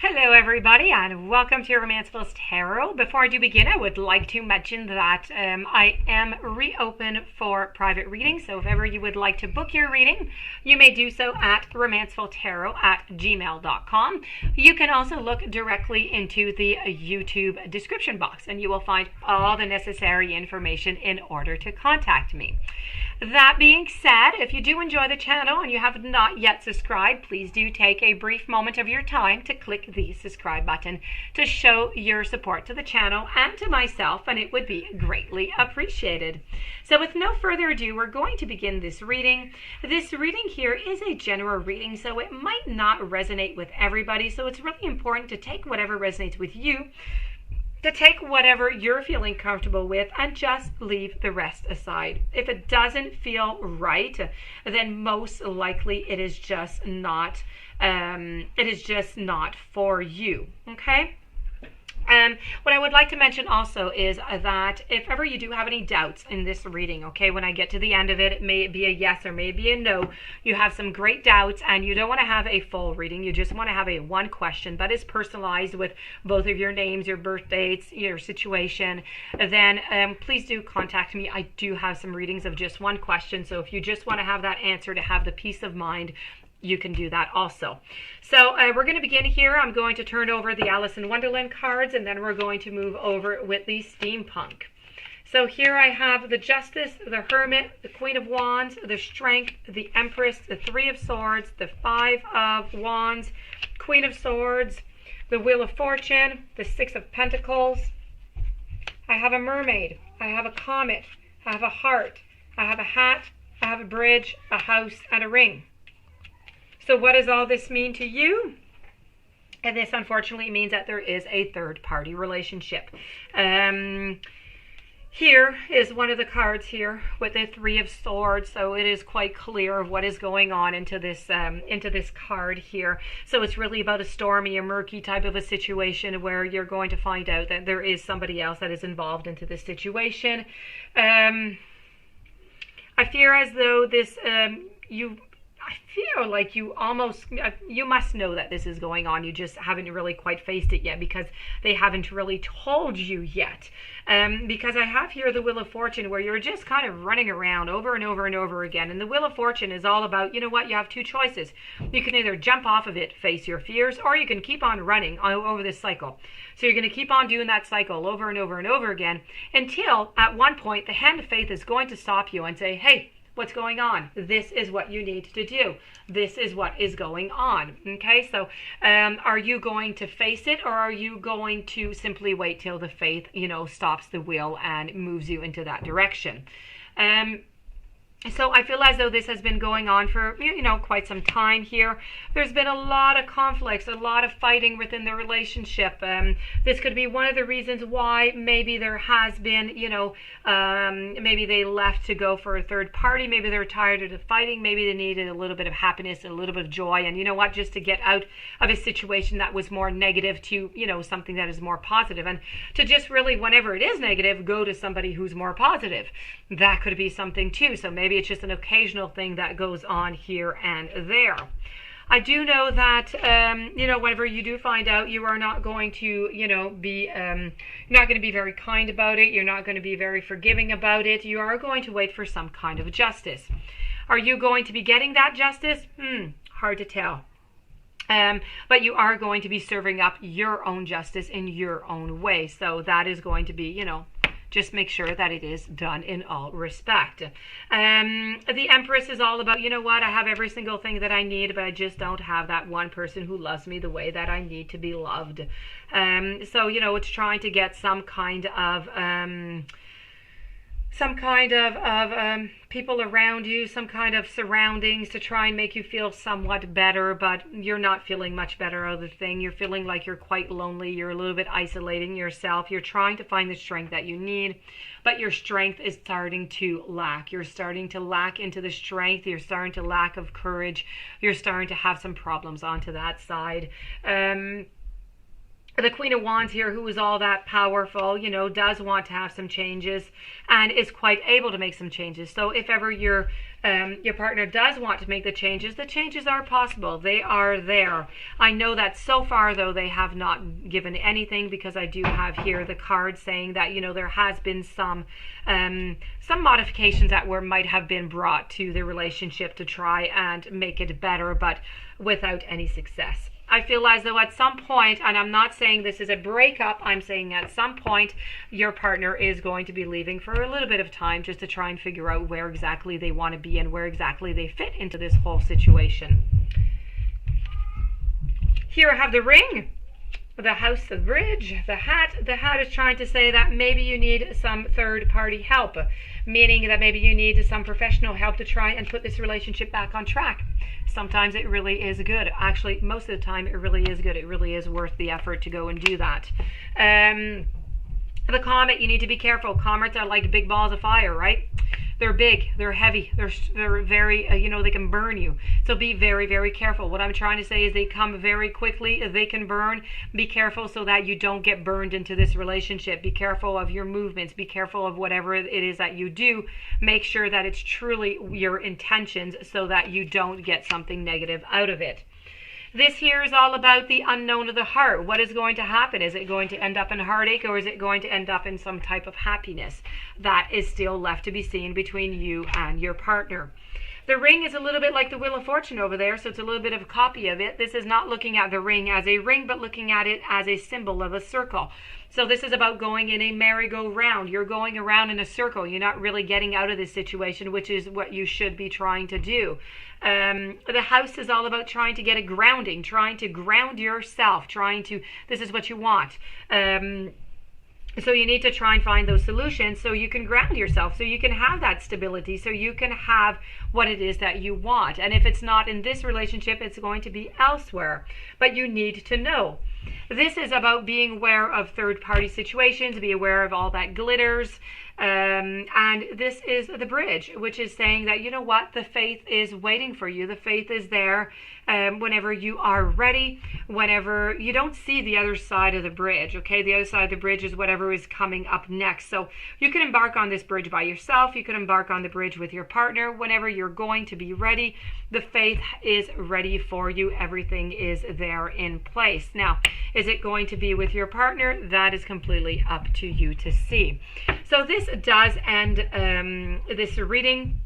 Hello everybody and welcome to Romancefull's Tarot. Before I do begin, I would like to mention that I am reopen for private readings, so if ever you would like to book your reading, you may do so at romancefulltarot@gmail.com. You can also look directly into the YouTube description box and you will find all the necessary information in order to contact me. That being said, if you do enjoy the channel and you have not yet subscribed, please do take a brief moment of your time to click the subscribe button to show your support to the channel and to myself, and it would be greatly appreciated. So with no further ado, we're going to begin this reading. This reading here is a general reading, so it might not resonate with everybody, so it's really important to take whatever resonates with you, to take whatever you're feeling comfortable with and just leave the rest aside. If it doesn't feel right, then most likely it is just not for you. Okay? What I would like to mention also is that if ever you do have any doubts in this reading, okay, when I get to the end of it, it may be a yes or maybe a no, you have some great doubts and you don't want to have a full reading, you just want to have a one question that is personalized with both of your names, your birth dates, your situation, then please do contact me. I do have some readings of just one question, so if you just want to have that answer to have the peace of mind, you can do that also. So we're going to begin here. I'm going to turn over the Alice in Wonderland cards and then we're going to move over with the Steampunk. So here I have the Justice, the Hermit, the Queen of Wands, the Strength, the Empress, the Three of Swords, the Five of Wands, Queen of Swords, the Wheel of Fortune, the Six of Pentacles. I have a mermaid, I have a comet, I have a heart, I have a hat, I have a bridge, a house, and a ring. So what does all this mean to you? And this unfortunately means that there is a third-party relationship. Here is one of the cards here with the Three of Swords, so it is quite clear of what is going on into this card here. So it's really about a stormy, a murky type of a situation where you're going to find out that there is somebody else that is involved into this situation. I fear as though this I feel like you must know that this is going on. You just haven't really quite faced it yet because they haven't really told you yet. Because I have here the Wheel of Fortune where you're just kind of running around over and over and over again. And the Wheel of Fortune is all about, you know what, you have two choices. You can either jump off of it, face your fears, or you can keep on running over this cycle. So you're going to keep on doing that cycle over and over and over again until at one point the hand of fate is going to stop you and say, hey, what's going on? This is what you need to do. This is what is going on. Okay, so are you going to face it or are you going to simply wait till the faith, stops the wheel and moves you into that direction? So I feel as though this has been going on for, quite some time here. There's been a lot of conflicts, a lot of fighting within the relationship. This could be one of the reasons why maybe there has been, maybe they left to go for a third party. Maybe they're tired of the fighting. Maybe they needed a little bit of happiness and a little bit of joy. And you know what, just to get out of a situation that was more negative to, something that is more positive. And to just really, whenever it is negative, go to somebody who's more positive. That could be something too. So maybe it's just an occasional thing that goes on here and there. I do know that, whenever you do find out, you are not going to, be, you're not going to be very kind about it. You're not going to be very forgiving about it. You are going to wait for some kind of justice. Are you going to be getting that justice? Hard to tell. But you are going to be serving up your own justice in your own way. So that is going to be, just make sure that it is done in all respect. The Empress is all about, I have every single thing that I need, but I just don't have that one person who loves me the way that I need to be loved. So, it's trying to get some kind of people around you, some kind of surroundings to try and make you feel somewhat better, but you're not feeling much better of the thing. You're feeling like you're quite lonely. You're a little bit isolating yourself. You're trying to find the strength that you need, but your strength is starting to lack. You're starting to lack into the strength. You're starting to lack of courage. You're starting to have some problems onto that side. the Queen of Wands here, who is all that powerful, does want to have some changes and is quite able to make some changes. So if ever your partner does want to make the changes are possible. They are there. I know that so far, though, they have not given anything, because I do have here the card saying that, there has been some modifications that might have been brought to the relationship to try and make it better, but without any success. I feel as though at some point, and I'm not saying this is a breakup, I'm saying at some point your partner is going to be leaving for a little bit of time, just to try and figure out where exactly they want to be and where exactly they fit into this whole situation. Here I have the ring, the house, the bridge, the hat. The hat is trying to say that maybe you need some third-party help, meaning that maybe you need some professional help to try and put this relationship back on track. Sometimes it really is good. Actually, most of the time it really is good. It really is worth the effort to go and do that. The comet, you need to be careful. Comets are like big balls of fire, right? They're big, they're heavy, they're very, they can burn you. So be very, very careful. What I'm trying to say is they come very quickly, they can burn. Be careful so that you don't get burned into this relationship. Be careful of your movements. Be careful of whatever it is that you do. Make sure that it's truly your intentions so that you don't get something negative out of it. This here is all about the unknown of the heart. What is going to happen? Is it going to end up in heartache, or is it going to end up in some type of happiness? That is still left to be seen between you and your partner. The ring is a little bit like the Wheel of Fortune over there, so it's a little bit of a copy of it. This is not looking at the ring as a ring, but looking at it as a symbol of a circle. So this is about going in a merry-go-round. You're going around in a circle. You're not really getting out of this situation, which is what you should be trying to do. The house is all about trying to get a grounding, trying to ground yourself, this is what you want. So you need to try and find those solutions so you can ground yourself, so you can have that stability, so you can have what it is that you want. And if it's not in this relationship, it's going to be elsewhere. But you need to know. This is about being aware of third-party situations, be aware of all that glitters. And this is the bridge, which is saying that, the faith is waiting for you. The faith is there whenever you are ready, whenever you don't see the other side of the bridge, okay? The other side of the bridge is whatever is coming up next. So you can embark on this bridge by yourself. You can embark on the bridge with your partner. Whenever you're going to be ready, the faith is ready for you. Everything is there in place. Now, is it going to be with your partner? That is completely up to you to see. So this does end this reading.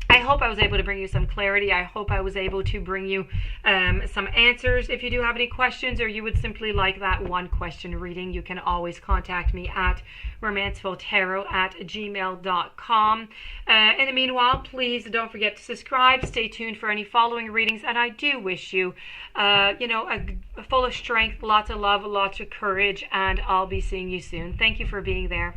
I hope I was able to bring you some clarity. I hope I was able to bring you some answers. If you do have any questions, or you would simply like that one question reading, you can always contact me at romancefulltarot@gmail.com. In the meanwhile, please don't forget to subscribe. Stay tuned for any following readings, and I do wish you, full of strength, lots of love, lots of courage, and I'll be seeing you soon. Thank you for being there.